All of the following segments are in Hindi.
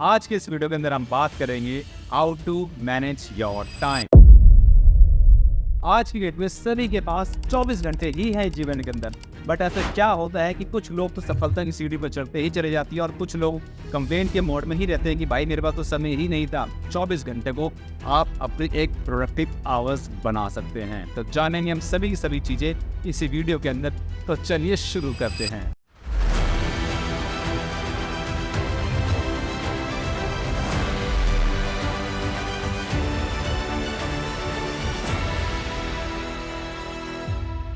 आज के इस वीडियो के अंदर हम बात करेंगे how to manage your time. आज की डेट में सभी के पास 24 घंटे ही है जीवन के अंदर, बट ऐसा क्या होता है कि कुछ लोग तो सफलता की सीढ़ी पर चढ़ते ही चले जाती है और कुछ लोग कंप्लेन के मोड में ही रहते हैं कि भाई मेरे पास तो समय ही नहीं था। 24 घंटे को आप अपनी एक प्रोडक्टिव आवर्स बना सकते हैं। तो जानेंगे हम सभी की सभी चीजें इसी वीडियो के अंदर। तो चलिए शुरू करते हैं।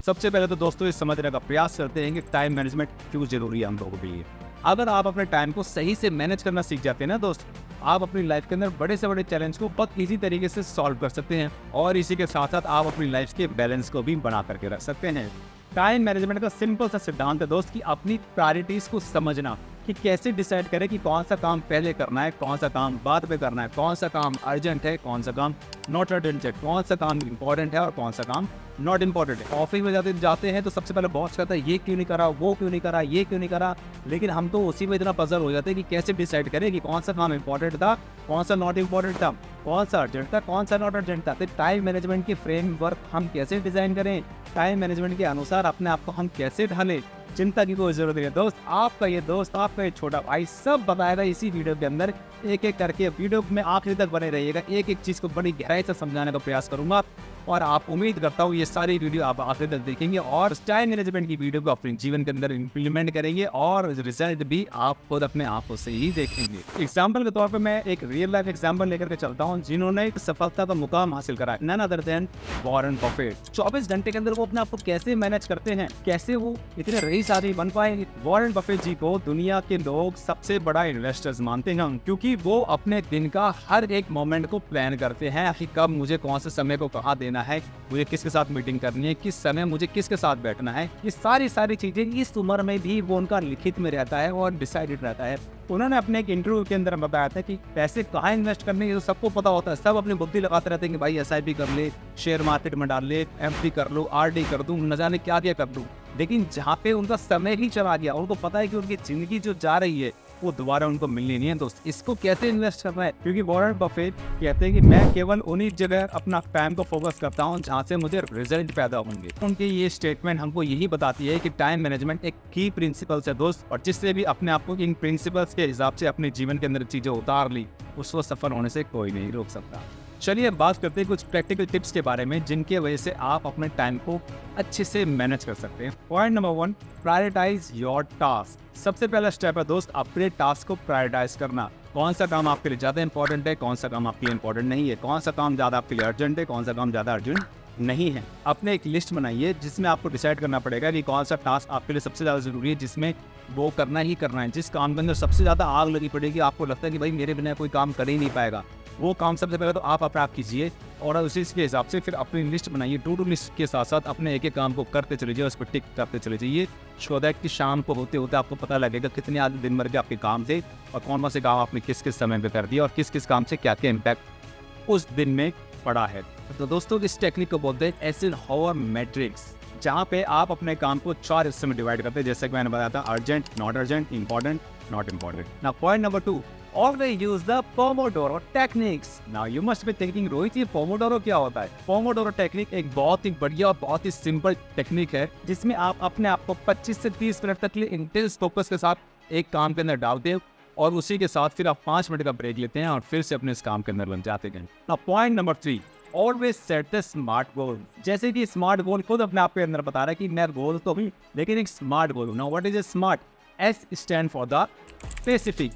सबसे पहले तो दोस्तों इस समझने का प्रयास करते हैं कि टाइम मैनेजमेंट क्यों जरूरी है हम लोगों के लिए। अगर आप अपने टाइम को सही से मैनेज करना सीख जाते हैं ना दोस्त, आप अपनी लाइफ के अंदर बड़े से बड़े चैलेंज को बहुत इजी तरीके से सॉल्व कर सकते हैं और इसी के साथ साथ आप अपनी लाइफ के बैलेंस को भी बना करके रख सकते हैं। टाइम मैनेजमेंट का सिंपल सा सिद्धांत है दोस्त कि अपनी प्रायोरिटीज को समझना, कि कैसे डिसाइड करें कि कौन सा काम पहले करना है, कौन सा काम बाद में करना है, कौन सा काम अर्जेंट है, कौन सा काम नॉट अर्जेंट है, कौन सा काम इंपॉर्टेंट है और कौन सा काम नॉट इंपॉर्टेंट है। ऑफिस में जाते हैं तो सबसे पहले बॉस कहता है ये क्यों नहीं करा, वो क्यों नहीं करा, ये क्यों नहीं करा, लेकिन हम तो उसी में इतना पजल हो जाते हैं कि कैसे डिसाइड करें कि कौन सा काम इंपॉर्टेंट था, कौन सा नॉट इंपॉर्टेंट था, कौन सा अर्जेंट था, कौन सा नॉट अर्जेंट था। तो टाइम मैनेजमेंट की फ्रेमवर्क हम कैसे डिजाइन करें, टाइम मैनेजमेंट के अनुसार अपने आप को हम कैसे ढालें, चिंता की कोई जरूरत नहीं है दोस्त। आपका ये छोटा भाई सब बताएगा इसी वीडियो के अंदर, एक एक करके। वीडियो में आखिरी तक बने रहिएगा, एक एक चीज को बड़ी गहराई से समझाने का प्रयास करूंगा और आप उम्मीद करता हूँ ये सारी वीडियो आप आखिर तक देखेंगे और टाइम मैनेजमेंट की वीडियो को अपने जीवन के अंदर इम्प्लीमेंट करेंगे और रिजल्ट भी आप खुद अपने आंखों से ही देखेंगे। एग्जाम्पल के तौर पर मैं एक रियल लाइफ एग्जाम्पल लेकर के चलता हूँ जिन्होंने सफलता का मुकाम हासिल करा, none other than Warren Buffett. 24 घंटे के अंदर वो अपने आप को कैसे मैनेज करते हैं, कैसे वो इतने रईस आदमी बन पाए। वॉरेन बफेट जी को दुनिया के लोग सबसे बड़ा इन्वेस्टर्स मानते हैं क्योंकि वो अपने दिन का हर एक मोमेंट को प्लान करते हैं कि कब मुझे कौन से समय को कहाँ देना है, मुझे किसके साथ मीटिंग करनी है, किस समय मुझे किसके साथ बैठना है। ये सारी चीजें इस उम्र में भी वो उनका लिखित में रहता है और डिसाइडेड रहता है। उन्होंने अपने एक इंटरव्यू के अंदर बताया था कि पैसे कहाँ इन्वेस्ट करने ये तो सबको पता होता है, सब अपनी बुद्धि लगाते रहते हैं कि भाई SIP कर ले, शेयर मार्केट में डाल ले, FD कर लो, RD कर दूं, न जाने क्या क्या कर दूं। लेकिन जहाँ पे उनका समय ही चला गया, उनको पता है कि उनकी जिंदगी जो जा रही है वो दोबारा उनको मिलनी नहीं है दोस्त। इसको कैसे इन्वेस्ट करना है, क्योंकि वॉरेन बफेट कहते हैं कि मैं केवल उन्हीं जगह अपना टाइम को फोकस करता हूँ जहाँ से मुझे रिजल्ट पैदा होंगे। उनकी ये स्टेटमेंट हमको यही बताती है कि टाइम मैनेजमेंट एक की प्रिंसिपल्स है दोस्त, और जिससे भी अपने आप को इन प्रिंसिपल्स के हिसाब से अपने जीवन के अंदर चीजें उतार ली, उसको सफल होने से कोई नहीं रोक सकता। चलिए बात करते हैं कुछ प्रैक्टिकल टिप्स के बारे में जिनके वजह से आप अपने टाइम को अच्छे से मैनेज कर सकते हैं। Point number 1, prioritize your task. सबसे पहला स्टेप है दोस्त अपने टास्क को प्रायोरिटाइज करना। कौन सा काम आपके लिए ज़्यादा इंपॉर्टेंट है, कौन सा काम आपके लिए इंपॉर्टेंट नहीं है, कौन सा काम ज़्यादा आपके लिए अर्जेंट है, कौन सा काम ज़्यादा अर्जेंट नहीं है। अपने एक लिस्ट बनाइए जिसमें आपको डिसाइड करना पड़ेगा कि कौन सा टास्क आपके लिए सबसे ज़्यादा ज़रूरी है, जिसमें वो करना ही करना है। जिस काम के अंदर सबसे ज़्यादा आग लगी पड़ेगी, आपको लगता है कि भाई मेरे बिना कोई काम कर ही नहीं पाएगा, वो काम सबसे पहले तो आप अपने आप कीजिए और उसी के हिसाब से फिर अपनी लिस्ट बनाइए। टू डू लिस्ट के साथ साथ अपने एक एक काम को करते चले जाइए, उस पर टिक करते चले जाइए। सो दैट कि शाम को होते होते आपको पता लगेगा कितने आज दिन भर के आपके काम थे और कौन से काम आपने किस किस समय पे कर दिया और किस किस काम से क्या क्या इम्पैक्ट उस दिन में पड़ा है। तो दोस्तों इस टेक्निक को बोलते हैं एइज़नहावर मैट्रिक्स, जहाँ पे आप अपने काम को 4 हिस्से में डिवाइड करते हैं, जैसे कि मैंने बताया था, urgent, not urgent, important, not important. Now point number 2, always use the Pomodoro techniques. Now you must be thinking, Rohit ये पोमोडोरो क्या होता है? पोमोडोरो टेक्निक एक बहुत ही बढ़िया और बहुत ही सिंपल टेक्निक है जिसमें आप अपने आप को 25 से 30 मिनट तक के लिए इंटेंस फोकस के साथ एक काम के अंदर डालते हैं और उसी के साथ फिर आप 5 मिनट का ब्रेक लेते हैं और फिर से अपने इस काम के अंदर लग जाते हैं। Now point number 3, always set the smart गोल। जैसे कि स्मार्ट गोल खुद अपने आप के अंदर बता रहा है कि मैं गोल तो हूँ लेकिन एक स्मार्ट गोल हूँ। Now what is a smart? S stand for the specific,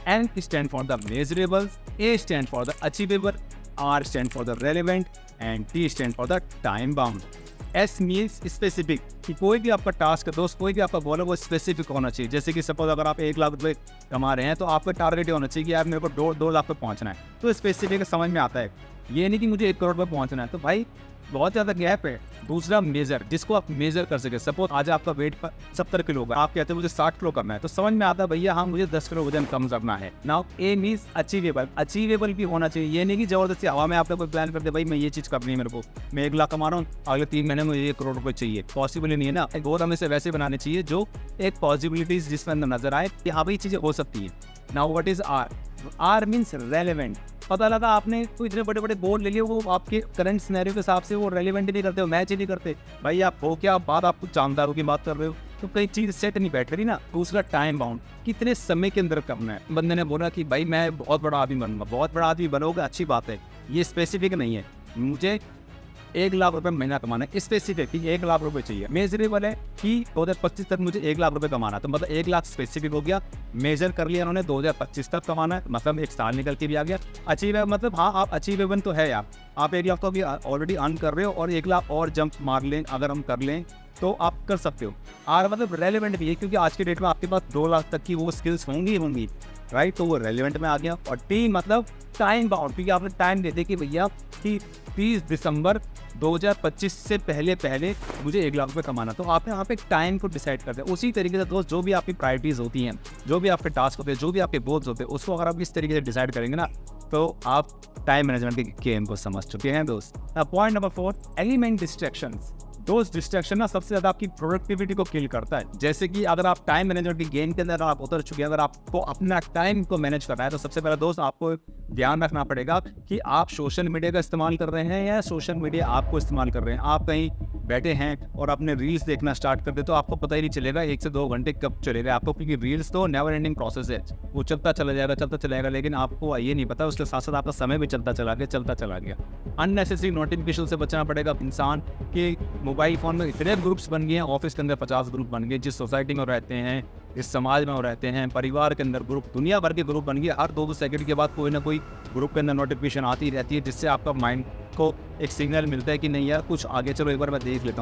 N stand for the measurable, A stand for the achievable, R stand for the relevant and T stand for the time bound. S means specific, कि कोई भी आपका टास्क है दोस्त, कोई भी आपका गोल है वो स्पेसिफिक होना चाहिए। जैसे कि सपोज अगर आप 1 लाख रुपए कमा रहे हैं तो आपका टारगेट ये होना चाहिए कि यार मेरे को 2 लाख पे पहुंचना है, तो स्पेसिफिक समझ में आता है। ये नहीं कि मुझे 1 करोड़ पे पहुंचना है, तो भाई बहुत ज़्यादा गैप है। दूसरा मेजर, जिसको आप मेजर कर सके। सपोज आज आपका वेट 70 किलो होगा, आप कहते हैं मुझे 60 किलो करना है, तो समझ में आता है भैया हाँ मुझे 10 किलो वजन कम करना है। नाउ ए मीन्स अचीवेबल, अचीवेबल भी होना चाहिए। ये नहीं कि जबरदस्ती हवा में आपका कोई प्लान कर दे भाई मैं ये चीज़ करनी है, मेरे को मैं 1 लाख कमा रहा हूँ, अगले 3 महीने में 1 करोड़ रुपये चाहिए, पॉसिबल ही नहीं है ना। गोल हमें से वैसे बनाने चाहिए जो एक पॉसिबिलिटीज जिसके अंदर नजर आए कि हाँ भाई चीज़ें हो सकती है। Now what is R? R means relevant. पता लगा आपने कोई इतने बड़े बड़े गोल ले लिए, वो आपके करंट सिनेरियो के हिसाब से वो रेलेवेंट ही नहीं करते, वो मैच ही नहीं करते। भाई आप हो क्या, बात आप कुछ जानदारों की बात कर रहे हो, तो कई चीज़ सेट नहीं बैठ रही ना। दूसरा टाइम बाउंड, कितने समय के अंदर करना है। बंदे ने बोला कि भाई मैं बहुत बड़ा आदमी बनूंगा, बहुत बड़ा आदमी बनोगे, अच्छी बात है, ये स्पेसिफिक नहीं है। मुझे 1 लाख रुपए महीना कमाना है, स्पेसिफिक 1 लाख रुपए चाहिए। मेजरेबल है कि 2025 तक मुझे 1 लाख रुपए कमाना, तो मतलब 1 लाख स्पेसिफिक हो गया, मेजर कर लिया उन्होंने। 2025 तक कमाना है, मतलब 1 साल निकल के भी आ गया। अचीव मतलब हाँ, आप अचीवेबल तो है यार, आप 1 लाख तो अभी ऑलरेडी अर्न कर रहे हो, और 1 लाख और जंप मार लें अगर हम कर लें तो आप कर सकते हो। और मतलब रेलेवेंट भी है, क्योंकि आज के डेट में आपके पास 2 लाख तक की वो स्किल्स होंगी, राइट, तो वो रेलेवेंट में आ गया। और टी मतलब टाइम बाउंड, क्योंकि आपने टाइम देते कि भैया कि 30 दिसंबर 2025 से पहले मुझे 1 लाख रुपये कमाना, तो आप यहाँ पे टाइम को डिसाइड करते हैं। उसी तरीके से दोस्त, जो भी आपकी प्रायोरिटीज़ होती हैं, जो भी आपके टास्क होते हैं, जो भी आपके गोल्स होते हैं, उसको अगर आप इस तरीके से डिसाइड करेंगे ना, तो आप टाइम मैनेजमेंट के गेम को समझ चुके हैं दोस्त। Point number 4, element distractions. दोस्त डिस्ट्रैक्शन ना सबसे ज़्यादा आपकी प्रोडक्टिविटी को किल करता है। जैसे कि अगर आप टाइम मैनेजमेंट की गेम के अंदर आप उतर चुके हैं, अगर आपको अपना टाइम को मैनेज करना है, तो सबसे पहला दोस्त आपको ध्यान रखना पड़ेगा कि आप सोशल मीडिया का इस्तेमाल कर रहे हैं या सोशल मीडिया आपको इस्तेमाल कर रहे हैं। आप कहीं बैठे हैं और अपने रील्स देखना स्टार्ट कर दे, तो आपको पता ही नहीं चलेगा 1 से 2 घंटे कब चलेगा आपको, क्योंकि रील्स तो नेवर एंडिंग प्रोसेस है, वो चलता चला जाएगा, लेकिन आपको ये नहीं पता उसके साथ साथ आपका समय भी चलता चला गया। अननेसेसरी नोटिफिकेशन से बचना पड़ेगा इंसान के। मोबाइल फ़ोन में इतने ग्रुप्स बन गए हैं, ऑफिस के अंदर 50 ग्रुप बन गए, जिस सोसाइटी में रहते हैं, इस समाज में रहते हैं, परिवार के अंदर ग्रुप, दुनिया भर के ग्रुप बन गए। हर 2 सेकंड के बाद कोई ना कोई ग्रुप के अंदर नोटिफिकेशन आती रहती है, जिससे आपका माइंड को एक सिग्नल मिलता है कि नहीं यार कुछ आगे, चलो एक बार मैं देख लेता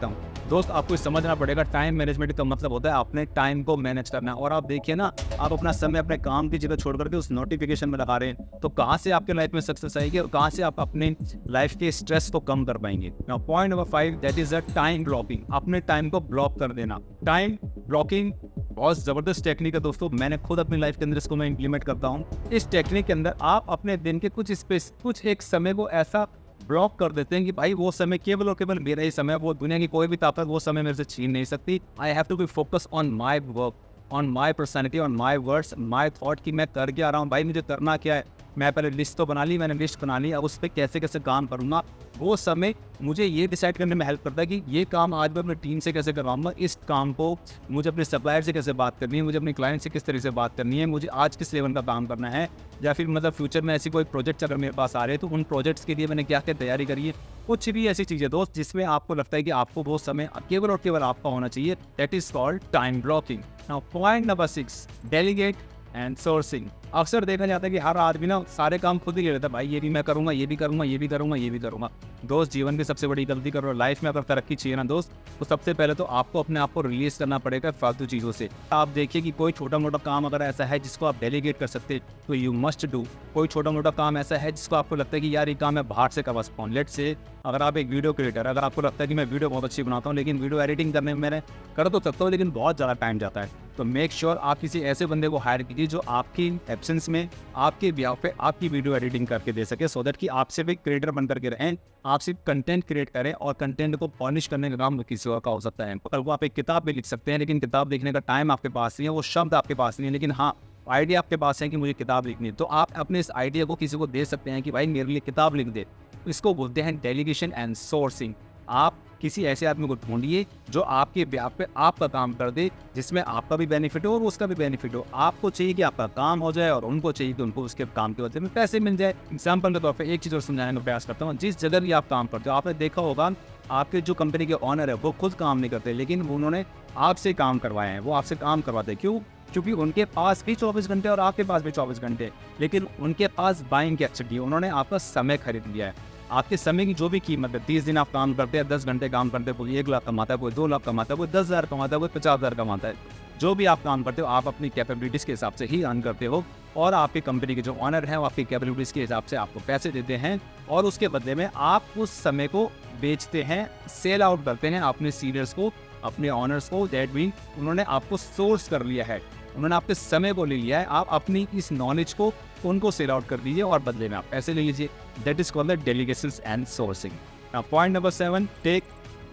हूँ, दोस्त आपको समझना पड़ेगा टाइम मैनेजमेंट का मतलब होता है अपने टाइम को मैनेज करना। और आप देखिए ना, आप अपना समय अपने काम की जगह छोड़ करके उस नोटिफिकेशन में लगा रहे हैं, तो कहाँ से आपके लाइफ में सक्सेस आएगी और कहाँ से आप अपने लाइफ के स्ट्रेस को कम कर पाएंगे। Point number 5, that is a time blocking. अपने टाइम को ब्लॉक कर देना। टाइम ब्लॉकिंग बहुत ज़बरदस्त टेक्निक है दोस्तों, मैंने खुद अपनी लाइफ के अंदर इसको मैं इंप्लीमेंट करता हूँ। इस टेक्निक के अंदर आप अपने दिन के कुछ एक समय को ऐसा ब्लॉक कर देते हैं कि भाई वो समय केवल और केवल मेरा ही समय, वो दुनिया की कोई भी ताकत वो समय मेरे से छीन नहीं सकती। I have to be focus on my work, on my personality, on my words, my thought, कि मैं कर क्या रहा हूँ, भाई मुझे करना क्या है। मैं पहले लिस्ट तो बना ली, मैंने लिस्ट बना ली, अब उस पर कैसे कैसे काम करूँगा। वो समय मुझे ये डिसाइड करने में हेल्प करता है कि ये काम आज मैं अपनी टीम से कैसे करवाऊंगा, इस काम को मुझे अपने सप्लायर से कैसे बात करनी है, मुझे अपने क्लाइंट से किस तरह से बात करनी है, मुझे आज किस लेवल का काम करना है, या फिर मतलब फ्यूचर में ऐसी कोई प्रोजेक्ट्स अगर मेरे पास आ रहे हैं तो उन प्रोजेक्ट्स के लिए मैंने क्या क्या तैयारी करी है। कुछ भी ऐसी चीज़ें दोस्त जिसमें आपको लगता है कि आपको वो समय केवल और केवल आपका होना चाहिए, that is called time blocking. Now point number 6, delegate and sourcing. अक्सर देखा जाता है कि हर आदमी ना सारे काम खुद ही ले लेता है, भाई ये भी मैं करूँगा, ये भी करूँगा, ये भी करूँगा, ये भी करूँगा। दोस्त जीवन की सबसे बड़ी गलती कर रहे हो। लाइफ में अगर तरक्की चाहिए ना दोस्त, तो सबसे पहले तो आपको अपने आप को रिलीज करना पड़ेगा फालतू चीज़ों से। आप देखिए कि कोई छोटा मोटा काम अगर ऐसा है जिसको आप डेलीगेट कर सकते तो यू मस्ट डू। कोई छोटा मोटा काम ऐसा है जिसको आपको लगता है कि यार ये काम मैं बाहर से करवा सकता हूँ। लेट से अगर आप एक वीडियो क्रिएटर, अगर आपको लगता है कि मैं वीडियो बहुत अच्छी बनाता हूँ, लेकिन वीडियो एडिटिंग करने में मैंने कर तो सकता हूँ लेकिन बहुत ज़्यादा टाइम जाता है, तो मेक श्योर आप किसी ऐसे बंदे को हायर कीजिए जो आपकी एब्सेंस में आपके ब्याह पे आपकी वीडियो एडिटिंग करके दे सके, सो दैट कि आपसे भी क्रिएटर बन करके रहें, आप सिर्फ कंटेंट क्रिएट करें और कंटेंट को पॉलिश करने का काम किसी और का हो सकता है। कल को आप एक किताब भी लिख सकते हैं, लेकिन किताब लिखने का टाइम आपके पास नहीं है, वो शब्द आपके पास नहीं है, लेकिन हाँ आइडिया आपके पास है कि मुझे किताब लिखनी है, तो आप अपने इस आइडिया को किसी को दे सकते हैं कि भाई मेरे लिए किताब लिख दे। इसको बोलते हैं डेलीगेशन एंड सोर्सिंग। आप किसी ऐसे आदमी को ढूंढिए जो आपके ब्याह पे आपका काम कर दे, जिसमें आपका भी बेनिफिट हो और उसका भी बेनिफिट हो। आपको चाहिए कि आपका काम हो जाए और उनको चाहिए कि उनको उसके काम के बदले में पैसे मिल जाए। एग्जाम्पल के तौर पर एक चीज़ और समझाने का प्रयास करता हूँ। जिस जगह भी आप काम करते हो, आपने देखा होगा आपके जो कंपनी के ऑनर है वो खुद काम नहीं करते, लेकिन उन्होंने आपसे काम करवाए हैं। वो आपसे काम करवाते हैं क्यों? क्योंकि उनके पास भी 24 घंटे और आपके पास भी 24 घंटे, लेकिन उनके पास बाइंग कैपेसिटी है। उन्होंने आपका समय खरीद लिया है। आपके समय की जो भी कीमत है, 30 दिन आप काम करते हैं, 10 घंटे काम करते हैं, कोई 1 लाख कमाता है, कोई 2 लाख कमाता है, कोई 10,000 कमाता है, कोई 50,000 कमाता है। जो भी आप काम करते हो आप अपनी कैपेबिलिटीज़ के हिसाब से ही अर्न करते हो, और आपकी कंपनी के जो ऑनर हैं वो आपकी कैपेबिलिटीज़ के हिसाब से आपको पैसे देते हैं, और उसके बदले में आप उस समय को बेचते हैं, सेल आउट करते हैं अपने सीनियर्स को, अपने ऑनर्स को। दैट मीन उन्होंने आपको सोर्स कर लिया है, उन्होंने आपके समय को ले लिया है। आप अपनी इस नॉलेज को उनको सेल आउट कर दीजिए और बदले में आप पैसे ले लीजिए। That is called the delegations and sourcing. Now point number 7, take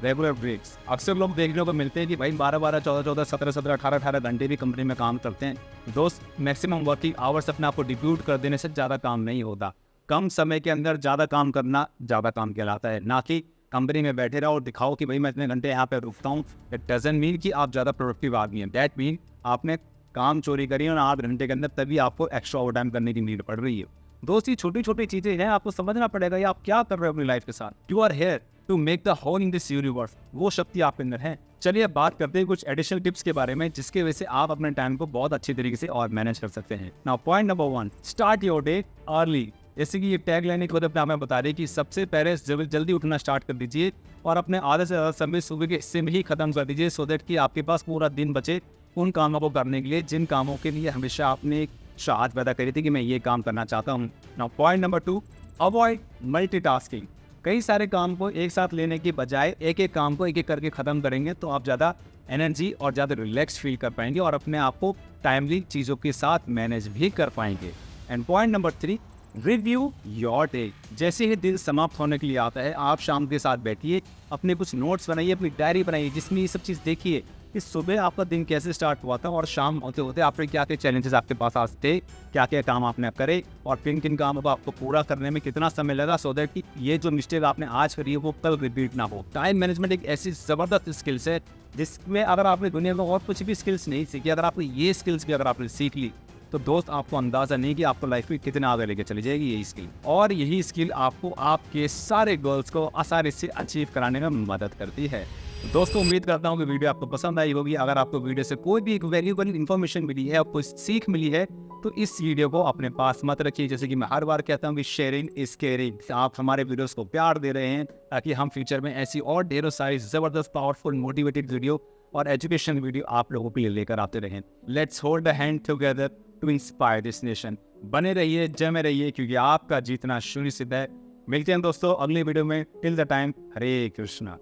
regular breaks. अक्सर लोग देखने को मिलते हैं कि भाई 12-12, 14-14, 17-17, 18-18 घंटे भी कंपनी में काम करते हैं। दोस्त, मैक्सिमम वर्किंग आवर्स अपने आप को डिप्यूट कर देने से ज़्यादा काम नहीं होता। कम समय के अंदर ज़्यादा काम करना ज़्यादा काम कहलाता है, ना कि कंपनी में बैठे रहो और दिखाओ कि भाई मैं इतने घंटे यहाँ पे रुकता हूँ। इट डजंट मीन कि आप ज़्यादा प्रोडक्टिव आदमी हैं। दैट मीन आपने काम चोरी करी और 8 घंटे के अंदर तभी आपको एक्स्ट्रा ओवर टाइम करने की नीड पड़ रही है। दोस्त, ये छोटी छोटी चीज़ें हैं, आपको समझना पड़ेगा ये आप क्या कर रहे हो अपनी लाइफ के साथ। You are here to make the hole in this universe. वो शक्ति आपके अंदर है। चलिए अब बात करते हैं कुछ एडिशनल टिप्स के बारे में, जिसके वजह से आप अपने टाइम को बहुत अच्छी तरीके से और मैनेज कर सकते हैं। Now point number 1, start your day early. जैसे कि ये टैग लाइन खुद अपने आप में बता रही है कि सबसे पहले जल्दी उठना स्टार्ट कर दीजिए और अपने आधे से ज़्यादा समय सुबह के हिस्से में ही खत्म कर दीजिए, सो दैट कि आपके पास पूरा दिन बचे उन कामों को करने के लिए जिन कामों के लिए हमेशा आपने एक चाहत पैदा करी थी कि मैं ये काम करना चाहता हूँ। Now point number 2, avoid multitasking. कई सारे काम को एक साथ लेने की बजाय एक एक काम को एक एक करके ख़त्म करेंगे तो आप ज़्यादा एनर्जी और ज़्यादा रिलैक्स फील कर पाएंगे और अपने आप को टाइमली चीज़ों के साथ मैनेज भी कर पाएंगे। And point number 3, review your day. जैसे ही दिन समाप्त होने के लिए आता है, आप शाम के साथ बैठिए, अपने कुछ नोट्स बनाइए, अपनी डायरी बनाइए, जिसमें ये सब चीज़ देखिए कि सुबह आपका दिन कैसे स्टार्ट हुआ था और शाम होते होते आपने क्या क्या चैलेंजेस आपके पास आज थे, क्या क्या काम आपने करे और किन किन कामों को आपको पूरा करने में कितना समय लगा, सो दैट कि ये जो मिस्टेक आपने आज करी है वो कल रिपीट ना हो। टाइम मैनेजमेंट एक ऐसी ज़बरदस्त स्किल्स है जिसमें अगर आपने दुनिया में और कुछ भी स्किल्स नहीं सीखी, अगर आपको ये स्किल्स भी अगर आपने सीख ली तो दोस्त आपको अंदाज़ा नहीं कि आपको लाइफ में कितना आगे लेके चली जाएगी यही स्किल। और यही स्किल आपको आपके सारे गोल्स को आसानी से अचीव कराने में मदद करती है। दोस्तों, उम्मीद करता हूँ कि वीडियो आपको पसंद आई होगी। अगर आपको वीडियो से कोई भी वैल्यूएबल इन्फॉर्मेशन मिली है, आपको सीख मिली है, तो इस वीडियो को अपने पास मत रखिए। जैसे कि मैं हर बार कहता हूँ कि शेयरिंग इज केयरिंग। आप हमारे वीडियोस को प्यार दे रहे हैं ताकि हम फ्यूचर में ऐसी और ढेरों सारी ज़बरदस्त, पावरफुल, मोटिवेटेड वीडियो और एजुकेशन वीडियो आप लोगों के लिए लेकर आते रहें। Let's hold the hand together to inspire this nation. बने रहिए, जमे रहिए, क्योंकि आपका जीतना सुनिश्चित है। मिलते हैं दोस्तों अगली वीडियो में। Till the time, Hare Krishna.